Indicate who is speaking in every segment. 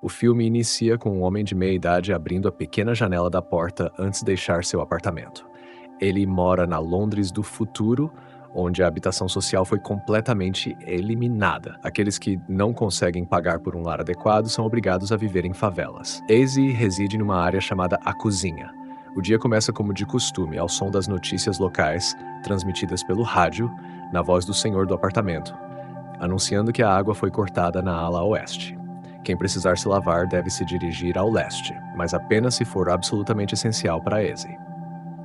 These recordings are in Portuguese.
Speaker 1: O filme inicia com um homem de meia idade abrindo a pequena janela da porta antes de deixar seu apartamento. Ele mora na Londres do futuro, onde a habitação social foi completamente eliminada. Aqueles que não conseguem pagar por um lar adequado são obrigados a viver em favelas. Daisy reside numa área chamada A Cozinha. O dia começa como de costume, ao som das notícias locais, transmitidas pelo rádio, na voz do senhor do apartamento, anunciando que a água foi cortada na ala oeste. Quem precisar se lavar deve se dirigir ao leste, mas apenas se for absolutamente essencial para Eze.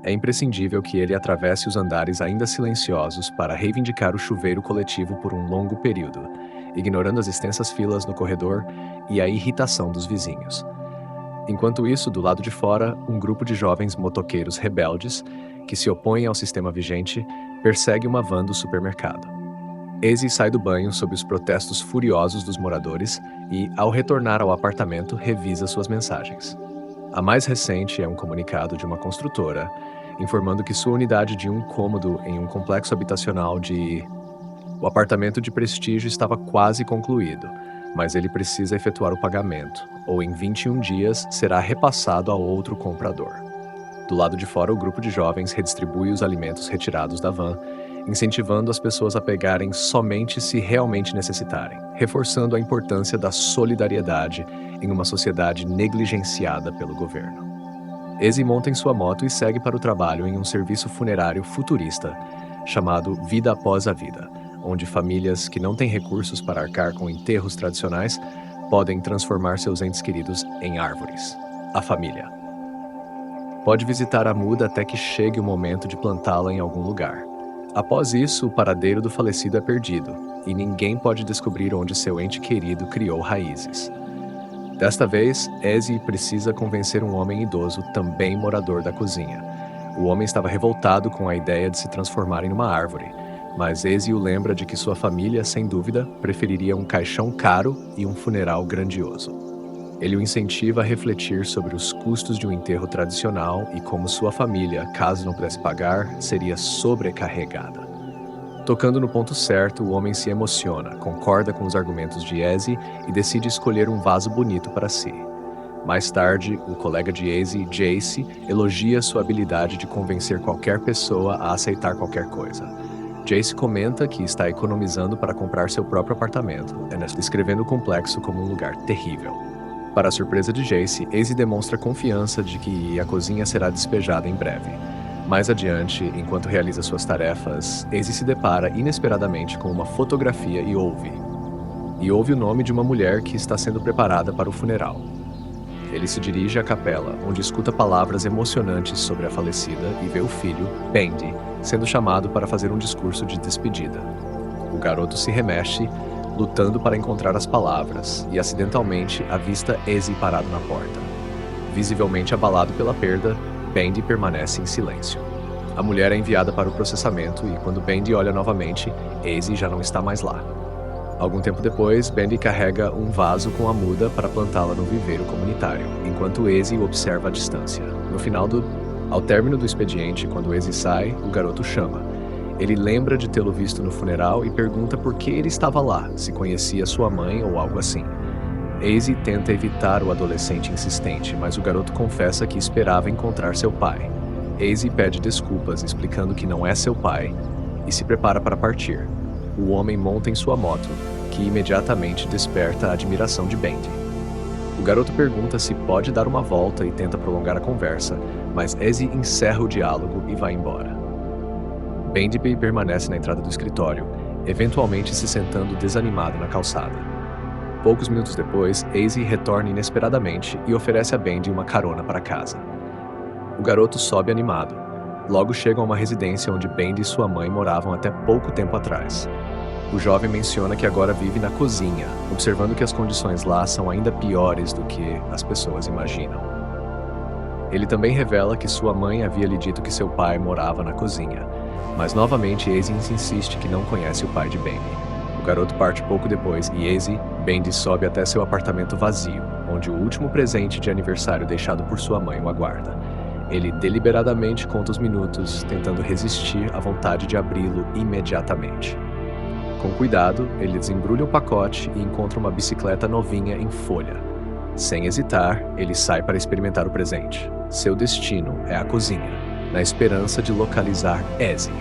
Speaker 1: É imprescindível que ele atravesse os andares ainda silenciosos para reivindicar o chuveiro coletivo por um longo período, ignorando as extensas filas no corredor e a irritação dos vizinhos. Enquanto isso, do lado de fora, um grupo de jovens motoqueiros rebeldes, que se opõem ao sistema vigente, persegue uma van do supermercado. Eze sai do banho sob os protestos furiosos dos moradores e, ao retornar ao apartamento, revisa suas mensagens. A mais recente é um comunicado de uma construtora, informando que sua unidade de um cômodo em um complexo habitacional O apartamento de prestígio estava quase concluído, mas ele precisa efetuar o pagamento, ou em 21 dias será repassado a outro comprador. Do lado de fora, o grupo de jovens redistribui os alimentos retirados da van, incentivando as pessoas a pegarem somente se realmente necessitarem, reforçando a importância da solidariedade em uma sociedade negligenciada pelo governo. Eze monta em sua moto e segue para o trabalho em um serviço funerário futurista chamado Vida Após a Vida, onde famílias que não têm recursos para arcar com enterros tradicionais podem transformar seus entes queridos em árvores. A família pode visitar a muda até que chegue o momento de plantá-la em algum lugar. Após isso, o paradeiro do falecido é perdido, e ninguém pode descobrir onde seu ente querido criou raízes. Desta vez, Eze precisa convencer um homem idoso, também morador da cozinha. O homem estava revoltado com a ideia de se transformar em uma árvore, mas Eze o lembra de que sua família, sem dúvida, preferiria um caixão caro e um funeral grandioso. Ele o incentiva a refletir sobre os custos de um enterro tradicional e como sua família, caso não pudesse pagar, seria sobrecarregada. Tocando no ponto certo, o homem se emociona, concorda com os argumentos de Eze e decide escolher um vaso bonito para si. Mais tarde, o colega de Eze, Jace, elogia sua habilidade de convencer qualquer pessoa a aceitar qualquer coisa. Jace comenta que está economizando para comprar seu próprio apartamento, descrevendo o complexo como um lugar terrível. Para a surpresa de Jace, Eze demonstra confiança de que a cozinha será despejada em breve. Mais adiante, enquanto realiza suas tarefas, Eze se depara inesperadamente com uma fotografia e ouve o nome de uma mulher que está sendo preparada para o funeral. Ele se dirige à capela, onde escuta palavras emocionantes sobre a falecida e vê o filho, Bendy, sendo chamado para fazer um discurso de despedida. O garoto se remexe, lutando para encontrar as palavras, e acidentalmente avista Eze parado na porta. Visivelmente abalado pela perda, Bendy permanece em silêncio. A mulher é enviada para o processamento e, quando Bendy olha novamente, Eze já não está mais lá. Algum tempo depois, Bendy carrega um vaso com a muda para plantá-la no viveiro comunitário, enquanto Eze o observa à distância. Ao término do expediente, quando Eze sai, o garoto chama. Ele lembra de tê-lo visto no funeral e pergunta por que ele estava lá, se conhecia sua mãe ou algo assim. Eze tenta evitar o adolescente insistente, mas o garoto confessa que esperava encontrar seu pai. Eze pede desculpas, explicando que não é seu pai, e se prepara para partir. O homem monta em sua moto, que imediatamente desperta a admiração de Bendy. O garoto pergunta se pode dar uma volta e tenta prolongar a conversa, mas Eze encerra o diálogo e vai embora. Bendy permanece na entrada do escritório, eventualmente se sentando desanimado na calçada. Poucos minutos depois, Eze retorna inesperadamente e oferece a Bendy uma carona para casa. O garoto sobe animado. Logo chegam a uma residência onde Bendy e sua mãe moravam até pouco tempo atrás. O jovem menciona que agora vive na cozinha, observando que as condições lá são ainda piores do que as pessoas imaginam. Ele também revela que sua mãe havia lhe dito que seu pai morava na cozinha, mas novamente Eze insiste que não conhece o pai de Bendy. O garoto parte pouco depois e Bendy sobe até seu apartamento vazio, onde o último presente de aniversário deixado por sua mãe o aguarda. Ele deliberadamente conta os minutos, tentando resistir à vontade de abri-lo imediatamente. Com cuidado, ele desembrulha o pacote e encontra uma bicicleta novinha em folha. Sem hesitar, ele sai para experimentar o presente. Seu destino é a cozinha, na esperança de localizar Ezzy.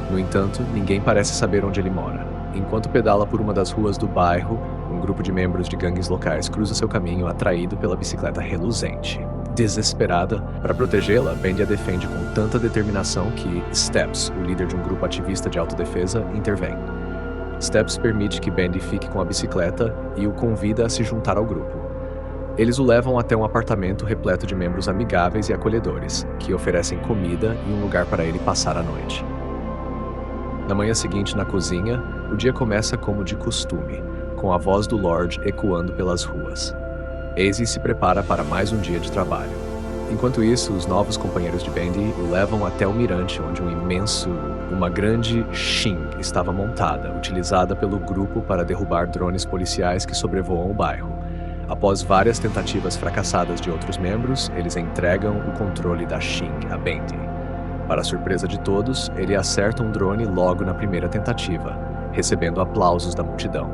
Speaker 1: No entanto, ninguém parece saber onde ele mora. Enquanto pedala por uma das ruas do bairro, um grupo de membros de gangues locais cruza seu caminho atraído pela bicicleta reluzente. Desesperada, para protegê-la, Bendy a defende com tanta determinação que Steps, o líder de um grupo ativista de autodefesa, intervém. Steps permite que Bendy fique com a bicicleta e o convida a se juntar ao grupo. Eles o levam até um apartamento repleto de membros amigáveis e acolhedores, que oferecem comida e um lugar para ele passar a noite. Na manhã seguinte, na cozinha, o dia começa como de costume, com a voz do Lord ecoando pelas ruas. Ezzy se prepara para mais um dia de trabalho. Enquanto isso, os novos companheiros de Bendy o levam até o mirante onde uma grande Shin estava montada, utilizada pelo grupo para derrubar drones policiais que sobrevoam o bairro. Após várias tentativas fracassadas de outros membros, eles entregam o controle da Shin a Bendy. Para a surpresa de todos, ele acerta um drone logo na primeira tentativa, recebendo aplausos da multidão.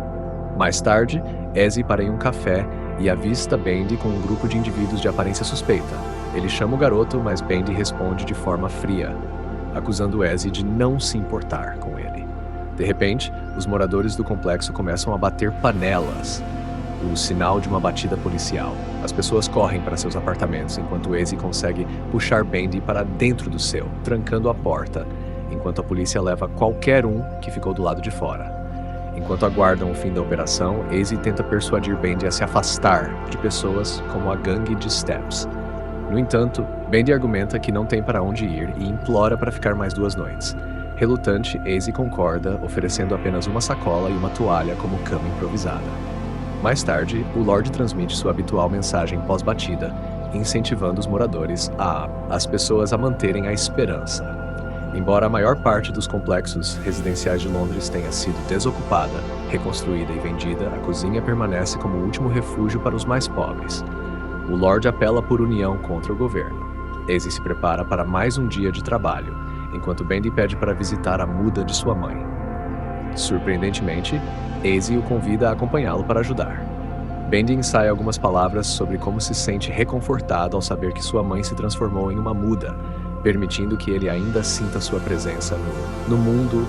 Speaker 1: Mais tarde, Ezzy para em um café e avista Bendy com um grupo de indivíduos de aparência suspeita. Ele chama o garoto, mas Bendy responde de forma fria, acusando Ezzy de não se importar com ele. De repente, os moradores do complexo começam a bater panelas, o sinal de uma batida policial. As pessoas correm para seus apartamentos, enquanto Ezzy consegue puxar Bendy para dentro do seu, trancando a porta, enquanto a polícia leva qualquer um que ficou do lado de fora. Enquanto aguardam o fim da operação, Ezzy tenta persuadir Bendy a se afastar de pessoas como a gangue de Steps. No entanto, Bendy argumenta que não tem para onde ir e implora para ficar mais 2 noites. Relutante, Ezzy concorda, oferecendo apenas uma sacola e uma toalha como cama improvisada. Mais tarde, o Lorde transmite sua habitual mensagem pós-batida, incentivando os moradores as pessoas a manterem a esperança. Embora a maior parte dos complexos residenciais de Londres tenha sido desocupada, reconstruída e vendida, a cozinha permanece como o último refúgio para os mais pobres. O Lorde apela por união contra o governo. Ezzy se prepara para mais um dia de trabalho, enquanto Bendy pede para visitar a muda de sua mãe. Surpreendentemente, Ezzy o convida a acompanhá-lo para ajudar. Bendy ensaia algumas palavras sobre como se sente reconfortado ao saber que sua mãe se transformou em uma muda, permitindo que ele ainda sinta sua presença no mundo.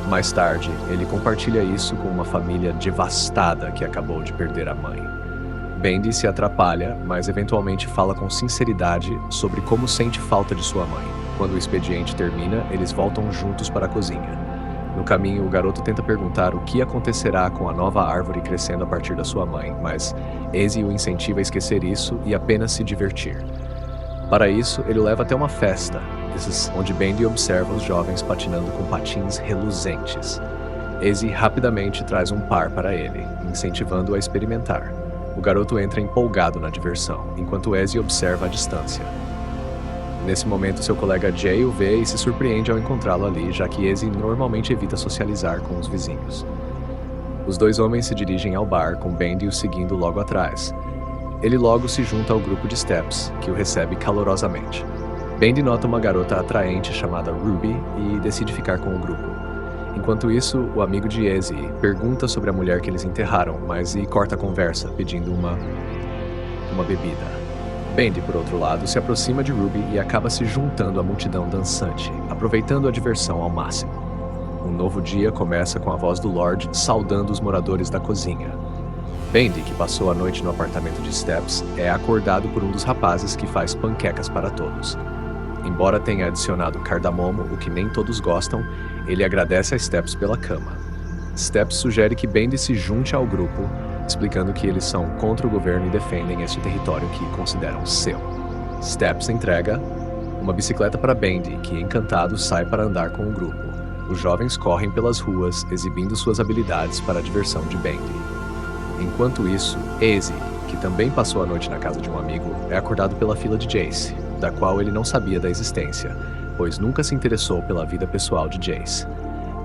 Speaker 1: Mais tarde, ele compartilha isso com uma família devastada que acabou de perder a mãe. Bendy se atrapalha, mas eventualmente fala com sinceridade sobre como sente falta de sua mãe. Quando o expediente termina, eles voltam juntos para a cozinha. No caminho, o garoto tenta perguntar o que acontecerá com a nova árvore crescendo a partir da sua mãe, mas Ezzy o incentiva a esquecer isso e apenas se divertir. Para isso, ele o leva até uma festa, onde Bendy observa os jovens patinando com patins reluzentes. Ezzy rapidamente traz um par para ele, incentivando-o a experimentar. O garoto entra empolgado na diversão, enquanto Ezzy observa à distância. Nesse momento, seu colega Jay o vê e se surpreende ao encontrá-lo ali, já que Ezzy normalmente evita socializar com os vizinhos. Os 2 homens se dirigem ao bar, com Bendy o seguindo logo atrás. Ele logo se junta ao grupo de Steps, que o recebe calorosamente. Bendy nota uma garota atraente chamada Ruby e decide ficar com o grupo. Enquanto isso, o amigo de Ezzy pergunta sobre a mulher que eles enterraram, mas corta a conversa, pedindo uma bebida. Bendy, por outro lado, se aproxima de Ruby e acaba se juntando à multidão dançante, aproveitando a diversão ao máximo. Um novo dia começa com a voz do Lorde saudando os moradores da cozinha. Bendy, que passou a noite no apartamento de Steps, é acordado por um dos rapazes que faz panquecas para todos. Embora tenha adicionado cardamomo, o que nem todos gostam, ele agradece a Steps pela cama. Steps sugere que Bendy se junte ao grupo, explicando que eles são contra o governo e defendem este território que consideram seu. Steps entrega uma bicicleta para Bendy, que, encantado, sai para andar com o grupo. Os jovens correm pelas ruas, exibindo suas habilidades para a diversão de Bendy. Enquanto isso, Ezzy, que também passou a noite na casa de um amigo, é acordado pela filha de Jace, da qual ele não sabia da existência, pois nunca se interessou pela vida pessoal de Jace.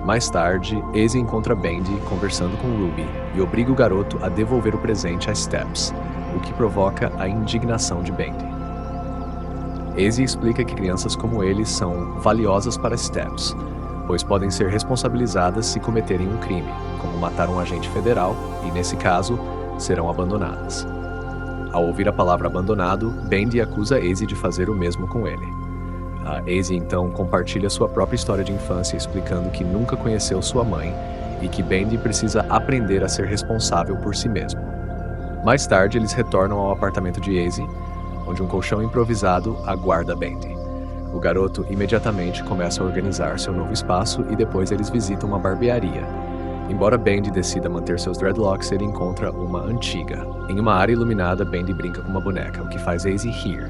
Speaker 1: Mais tarde, Ezzy encontra Bendy conversando com Ruby e obriga o garoto a devolver o presente a Steps, o que provoca a indignação de Bendy. Ezzy explica que crianças como ele são valiosas para Steps, pois podem ser responsabilizadas se cometerem um crime, como matar um agente federal, e nesse caso, serão abandonadas. Ao ouvir a palavra abandonado, Bendy acusa Azy de fazer o mesmo com ele. A Azy então compartilha sua própria história de infância, explicando que nunca conheceu sua mãe e que Bendy precisa aprender a ser responsável por si mesmo. Mais tarde, eles retornam ao apartamento de Azy, onde um colchão improvisado aguarda Bendy. O garoto imediatamente começa a organizar seu novo espaço e depois eles visitam uma barbearia. Embora Bendy decida manter seus dreadlocks, ele encontra uma antiga. Em uma área iluminada, Bendy brinca com uma boneca, o que faz Azy rir.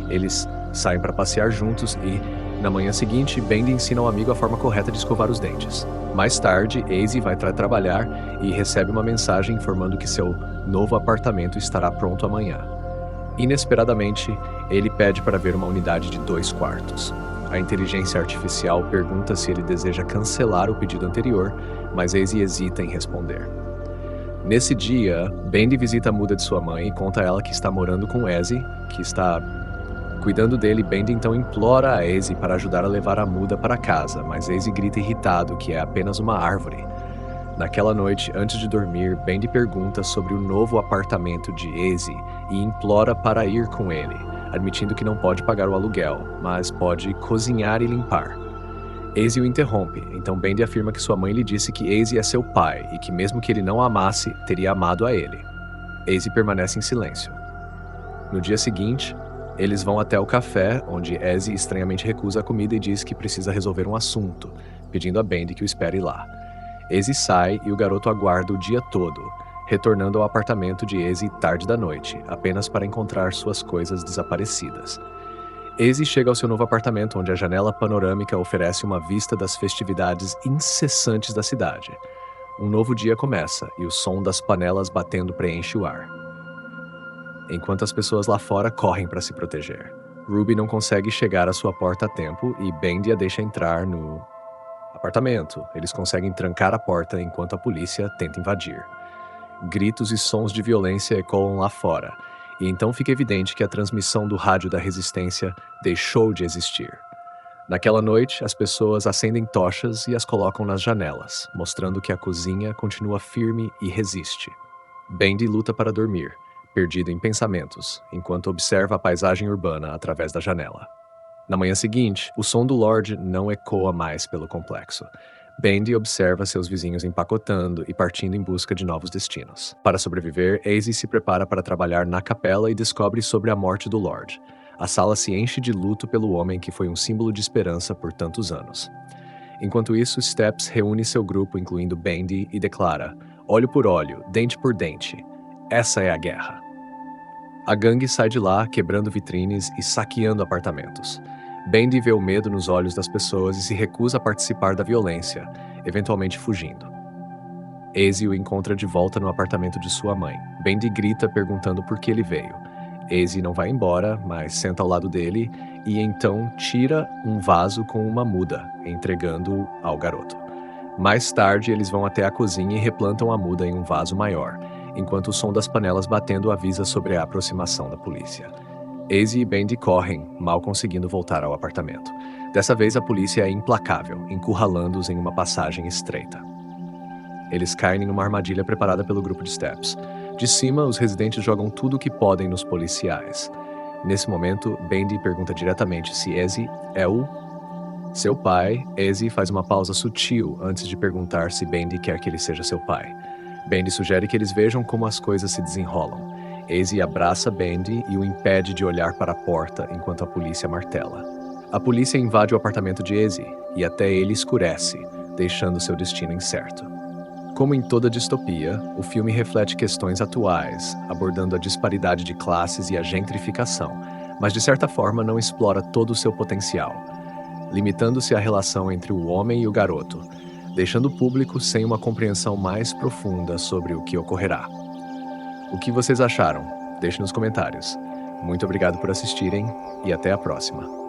Speaker 1: Eles saem para passear juntos e, na manhã seguinte, Bendy ensina ao amigo a forma correta de escovar os dentes. Mais tarde, Azy vai trabalhar e recebe uma mensagem informando que seu novo apartamento estará pronto amanhã. Inesperadamente, ele pede para ver uma unidade de 2 quartos. A inteligência artificial pergunta se ele deseja cancelar o pedido anterior, mas Azy hesita em responder. Nesse dia, Bendy visita a muda de sua mãe e conta a ela que está morando com Azy, que está cuidando dele. Bendy então implora a Azy para ajudar a levar a muda para casa, mas Azy grita irritado que é apenas uma árvore. Naquela noite, antes de dormir, Bendy pergunta sobre o novo apartamento de Azy e implora para ir com ele, admitindo que não pode pagar o aluguel, mas pode cozinhar e limpar. Azy o interrompe, então Bendy afirma que sua mãe lhe disse que Azy é seu pai e que mesmo que ele não amasse, teria amado a ele. Azy permanece em silêncio. No dia seguinte, eles vão até o café, onde Azy estranhamente recusa a comida e diz que precisa resolver um assunto, pedindo a Bendy que o espere lá. Azy sai e o garoto aguarda o dia todo, retornando ao apartamento de Azy tarde da noite, apenas para encontrar suas coisas desaparecidas. Azy chega ao seu novo apartamento, onde a janela panorâmica oferece uma vista das festividades incessantes da cidade. Um novo dia começa e o som das panelas batendo preenche o ar, enquanto as pessoas lá fora correm para se proteger. Ruby não consegue chegar à sua porta a tempo e Bendy a deixa entrar no apartamento. Eles conseguem trancar a porta enquanto a polícia tenta invadir. Gritos e sons de violência ecoam lá fora, e então fica evidente que a transmissão do rádio da resistência deixou de existir. Naquela noite, as pessoas acendem tochas e as colocam nas janelas, mostrando que a cozinha continua firme e resiste. Bendy luta para dormir, perdido em pensamentos, enquanto observa a paisagem urbana através da janela. Na manhã seguinte, o som do Lorde não ecoa mais pelo complexo. Bendy observa seus vizinhos empacotando e partindo em busca de novos destinos. Para sobreviver, Azy se prepara para trabalhar na capela e descobre sobre a morte do Lorde. A sala se enche de luto pelo homem que foi um símbolo de esperança por tantos anos. Enquanto isso, Steps reúne seu grupo, incluindo Bendy, e declara: olho por olho, dente por dente. Essa é a guerra. A gangue sai de lá, quebrando vitrines e saqueando apartamentos. Bendy vê o medo nos olhos das pessoas e se recusa a participar da violência, eventualmente fugindo. Azy o encontra de volta no apartamento de sua mãe. Bendy grita perguntando por que ele veio. Azy não vai embora, mas senta ao lado dele e então tira um vaso com uma muda, entregando-o ao garoto. Mais tarde, eles vão até a cozinha e replantam a muda em um vaso maior, enquanto o som das panelas batendo avisa sobre a aproximação da polícia. Azy e Bendy correm, mal conseguindo voltar ao apartamento. Dessa vez a polícia é implacável, encurralando-os em uma passagem estreita. Eles caem em uma armadilha preparada pelo grupo de Steps. De cima, os residentes jogam tudo o que podem nos policiais. Nesse momento, Bendy pergunta diretamente se Azy é o seu pai. Azy faz uma pausa sutil antes de perguntar se Bendy quer que ele seja seu pai. Bendy sugere que eles vejam como as coisas se desenrolam. Azy abraça Bendy e o impede de olhar para a porta enquanto a polícia martela. A polícia invade o apartamento de Azy e até ele escurece, deixando seu destino incerto. Como em toda distopia, o filme reflete questões atuais, abordando a disparidade de classes e a gentrificação, mas de certa forma não explora todo o seu potencial, limitando-se à relação entre o homem e o garoto, deixando o público sem uma compreensão mais profunda sobre o que ocorrerá. O que vocês acharam? Deixe nos comentários. Muito obrigado por assistirem e até a próxima.